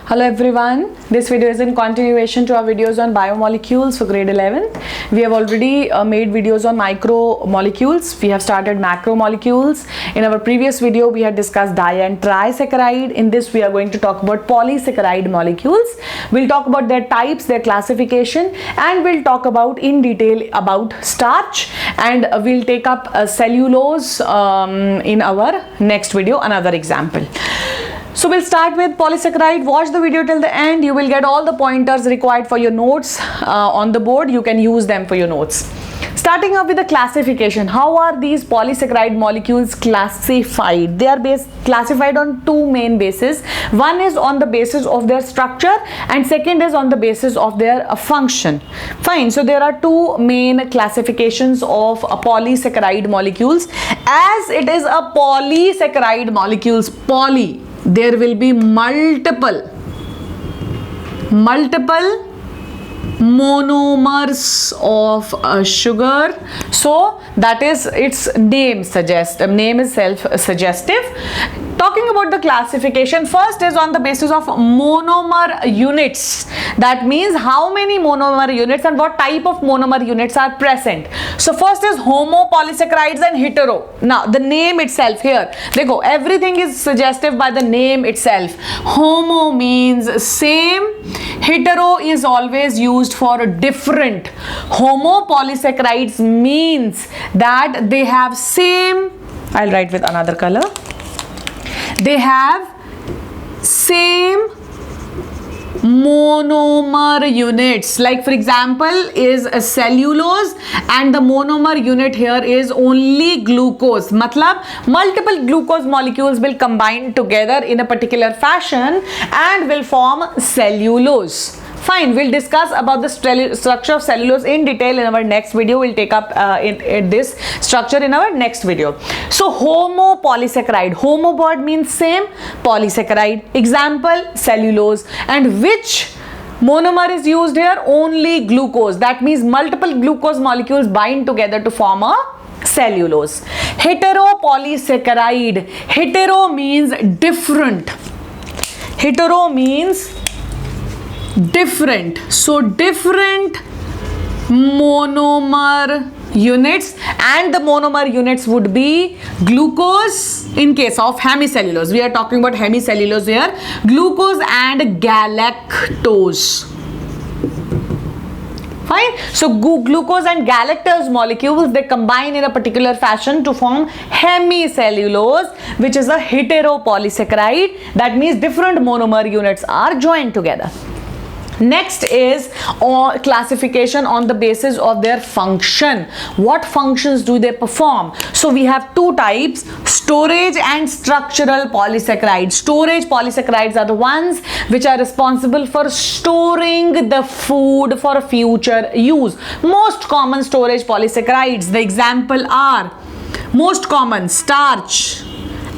Hello everyone, this video is in continuation to our videos on biomolecules for grade 11th. We have already made videos on micromolecules. We have started macromolecules. In our previous video, we had discussed di and trisaccharide. In this, we are going to talk about polysaccharide molecules. We'll talk about their types, their classification, and we'll talk about in detail about starch, and we'll take up cellulose in our next video, another example. So we'll start with polysaccharide. Watch the video till the end. You will get all the pointers required for your notes on the board. You can use them for your notes. Starting up with the classification. How are these polysaccharide molecules classified? They are classified on two main bases. One is on the basis of their structure and second is on the basis of their function. Fine. So there are two main classifications of polysaccharide molecules. As it is a polysaccharide molecules, poly, there will be multiple monomers of sugar. So that is its name name is self-suggestive. Talking about the classification, first is on the basis of monomer units. That means how many monomer units and what type of monomer units are present. So first is homopolysaccharides and hetero. Now the name itself here, देखो, everything is suggestive by the name itself. Homo means same, hetero is always used for different. Homopolysaccharides means that they have same, I'll write with another color. They have same monomer units. Like for example is a cellulose and the monomer unit here is only glucose. Matlab multiple glucose molecules will combine together in a particular fashion and will form cellulose. Fine, we'll discuss about the structure of cellulose in detail in our next video. We'll take up in this structure in our next video. So homopolysaccharide, homo word means same, polysaccharide, example cellulose, and which monomer is used here? Only glucose. That means multiple glucose molecules bind together to form a cellulose. Heteropolysaccharide, hetero means different, hetero means different. So different monomer units, and the monomer units would be glucose in case of hemicellulose. We are talking about hemicellulose here. Glucose and galactose. Fine. So glucose and galactose molecules, they combine in a particular fashion to form hemicellulose, which is a heteropolysaccharide. That means different monomer units are joined together. Next is classification on the basis of their function. What functions do they perform? So we have two types, storage and structural polysaccharides. Storage polysaccharides are the ones which are responsible for storing the food for future use. Most common storage polysaccharides, the example are most common starch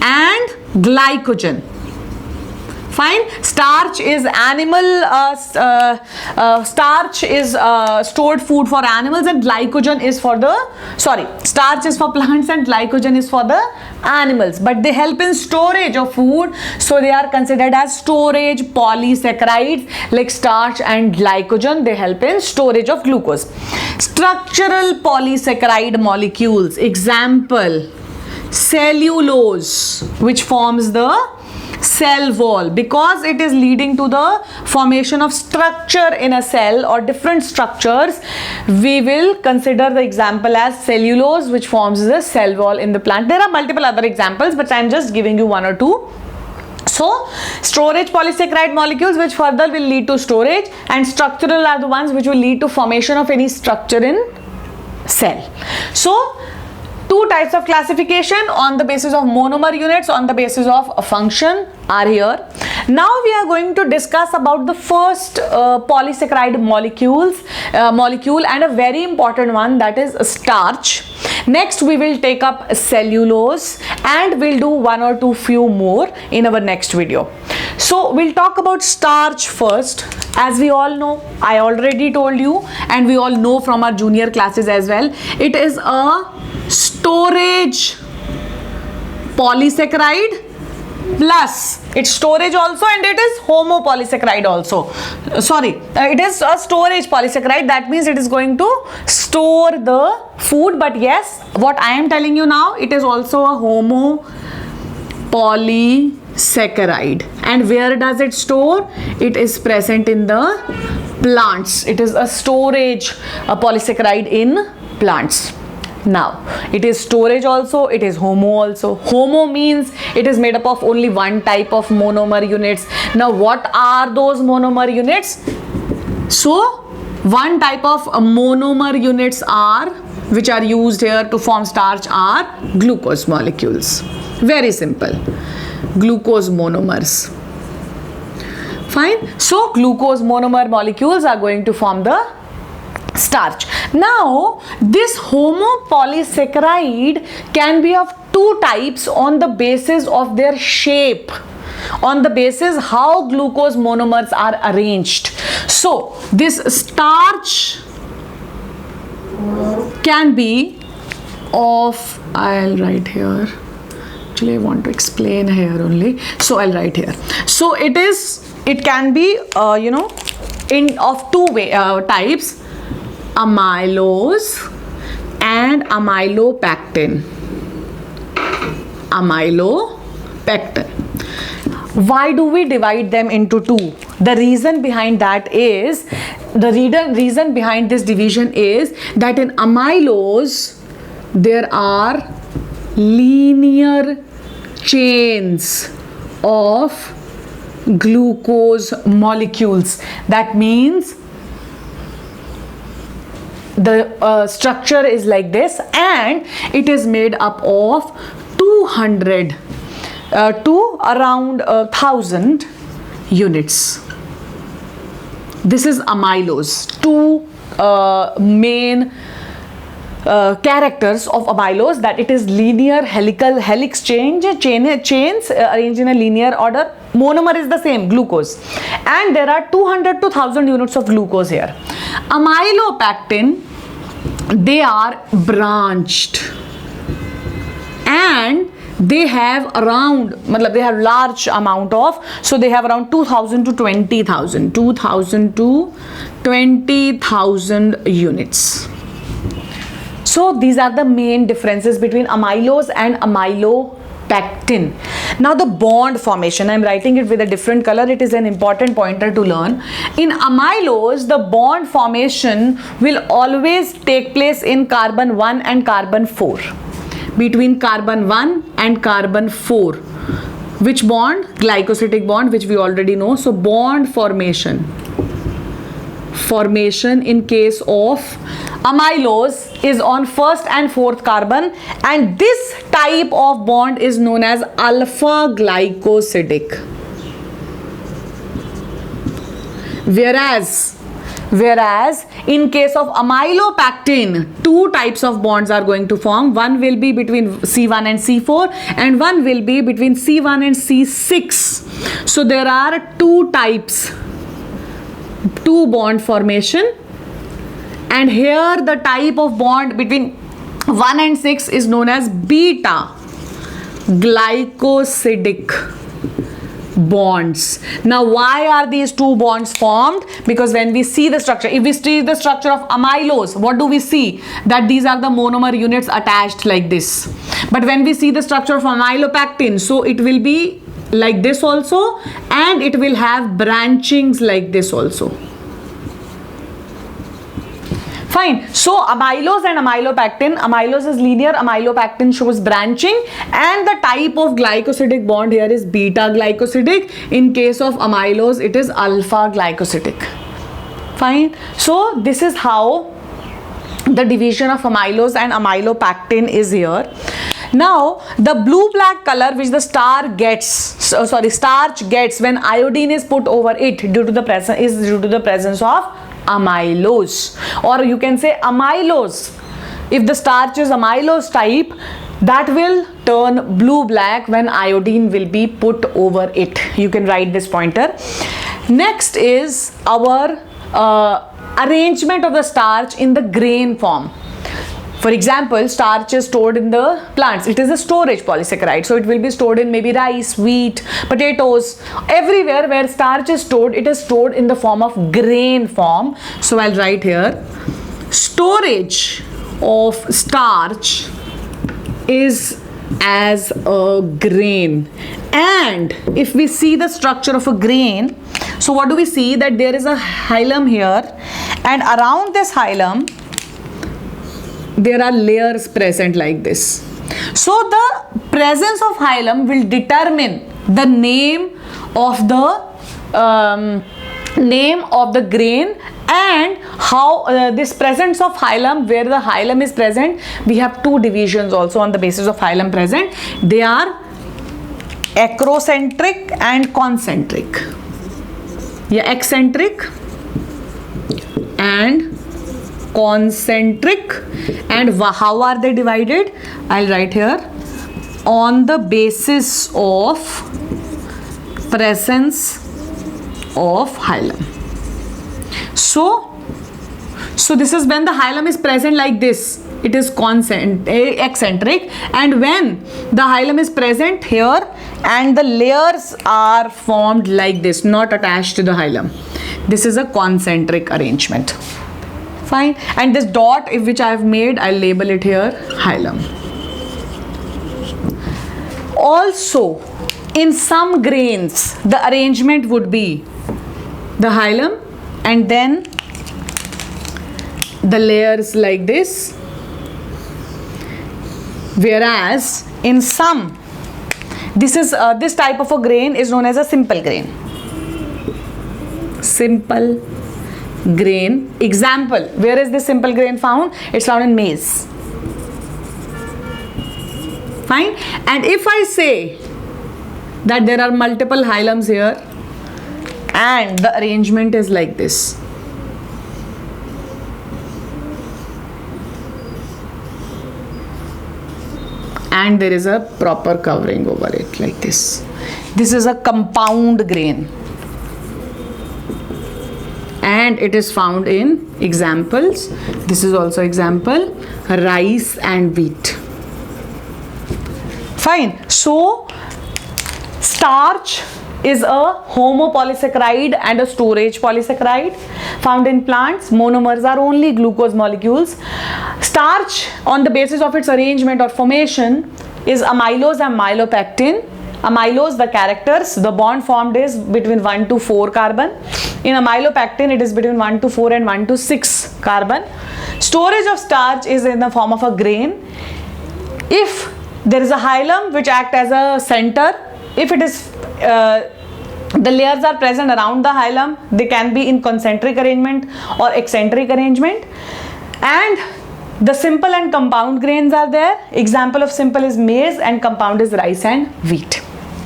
and glycogen. Fine. Starch is animal, starch is stored food for animals, and glycogen is for the, starch is for plants and glycogen is for the animals, but they help in storage of food, so they are considered as storage polysaccharides. Like starch and glycogen, they help in storage of glucose. Structural polysaccharide molecules, example cellulose, which forms the cell wall, because it is leading to the formation of structure in a cell or different structures. We will consider the example as cellulose, which forms the cell wall in the plant. There are multiple other examples, but I am just giving you one or two. So storage polysaccharide molecules which further will lead to storage, and structural are the ones which will lead to formation of any structure in cell. So two types of classification on the basis of monomer units, on the basis of a function are here. Now we are going to discuss about the first polysaccharide molecule and a very important one, that is starch. Next we will take up cellulose, and we'll do one or two few more in our next video. So we'll talk about starch first. As we all know, I already told you, and we all know from our junior classes as well, it is a storage polysaccharide plus it's storage also, and it is homopolysaccharide also. It is a storage polysaccharide. That means it is going to store the food. But yes, what I am telling you now, it is also a homopolysaccharide. And where does it store? It is present in the plants. It is a storage polysaccharide in plants. Now, it is storage also, it is homo also. Homo means it is made up of only one type of monomer units. Now, what are those monomer units? So, one type of monomer units are, which are used here to form starch, are glucose molecules. Very simple. Glucose monomers. Fine. So, glucose monomer molecules are going to form the starch. Now, this homopolysaccharide can be of two types on the basis of their shape, on the basis how glucose monomers are arranged. So, this starch can be of, I'll write here. Actually, I want to explain here only. So, I'll write here. So, it can be, of two types. Amylose and amylopectin. Amylopectin. Why do we divide them into two? The reason behind that is, reason behind this division is that in amylose there are linear chains of glucose molecules. That means the structure is like this, and it is made up of 200 to around 1000 units. This is amylose. Two main characters of amylose, that it is linear helix chains arranged in a linear order. Monomer is the same, glucose, and there are 200 to 1000 units of glucose here. Amylopectin, they are branched, and they have around, they have large amount of, so they have around 2000 to 20,000 units. So these are the main differences between amylose and amylopectin. Now the bond formation, I am writing it with a different color. It is an important pointer to learn. In amylose, the bond formation will always take place in carbon 1 and carbon 4. Between carbon 1 and carbon 4. Which bond? Glycosidic bond, which we already know. So bond formation in case of amylose is on first and fourth carbon, and this type of bond is known as alpha glycosidic. Whereas in case of amylopectin, two types of bonds are going to form. One will be between C1 and C4, and one will be between C1 and C6. So there are two types, two bond formation, and here the type of bond between 1 and 6 is known as beta glycosidic bonds. Now why are these two bonds formed? Because when we see the structure, if we see the structure of amylose, what do we see? That these are the monomer units attached like this. But when we see the structure of amylopectin, so it will be like this also, and it will have branchings like this also. Fine. So amylose and amylopectin, amylose is linear, amylopectin shows branching, and the type of glycosidic bond here is beta glycosidic. In case of amylose, it is alpha glycosidic. Fine. So this is how the division of amylose and amylopectin is here. Now the blue-black color which the starch gets when iodine is put over it due to the presence of amylose, or you can say amylose. If the starch is amylose type, that will turn blue-black when iodine will be put over it. You can write this pointer. Next is our arrangement of the starch in the grain form. For example, starch is stored in the plants. It is a storage polysaccharide. So it will be stored in maybe rice, wheat, potatoes, everywhere where starch is stored, it is stored in the form of grain form. So I'll write here, storage of starch is as a grain. And if we see the structure of a grain, so what do we see? That there is a hilum here, and around this hilum there are layers present like this. So the presence of hilum will determine the name of the grain, and how this presence of hilum, where the hilum is present, we have two divisions also on the basis of hilum present. They are acrocentric and concentric. Yeah, eccentric and concentric. And how are they divided? I'll write here, on the basis of presence of hilum. So this is when the hilum is present like this, it is eccentric, and when the hilum is present here and the layers are formed like this, not attached to the hilum, this is a concentric arrangement. Fine. And this dot which I have made, I'll label it here hilum. Also, in some grains, the arrangement would be the hilum and then the layers like this, whereas in some, this type of a grain is known as a simple grain. Simple grain. Example, where is this simple grain found? It's found in maize. Fine. And if I say that there are multiple hilums here and the arrangement is like this, and there is a proper covering over it like this, this is a compound grain, and it is found in examples. This is also example, rice and wheat. Fine. So starch is a homopolysaccharide and a storage polysaccharide found in plants. Monomers are only glucose molecules. Starch, on the basis of its arrangement or formation, is amylose and myelopectin. Amylose, the characters, the bond formed is between 1 to 4 carbon. In amylopectin, it is between 1 to 4 and 1 to 6 carbon. Storage of starch is in the form of a grain. If there is a hilum which acts as a center, if it is the layers are present around the hilum, they can be in concentric arrangement or eccentric arrangement. And the simple and compound grains are there. Example of simple is maize and compound is rice and wheat.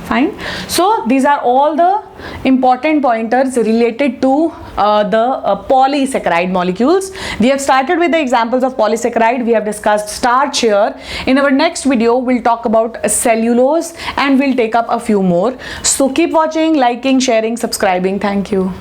Fine. So these are all the important pointers related to the polysaccharide molecules. We have started with the examples of polysaccharide. We have discussed starch here. In our next video, we'll talk about cellulose and we'll take up a few more. So keep watching, liking, sharing, subscribing. Thank you.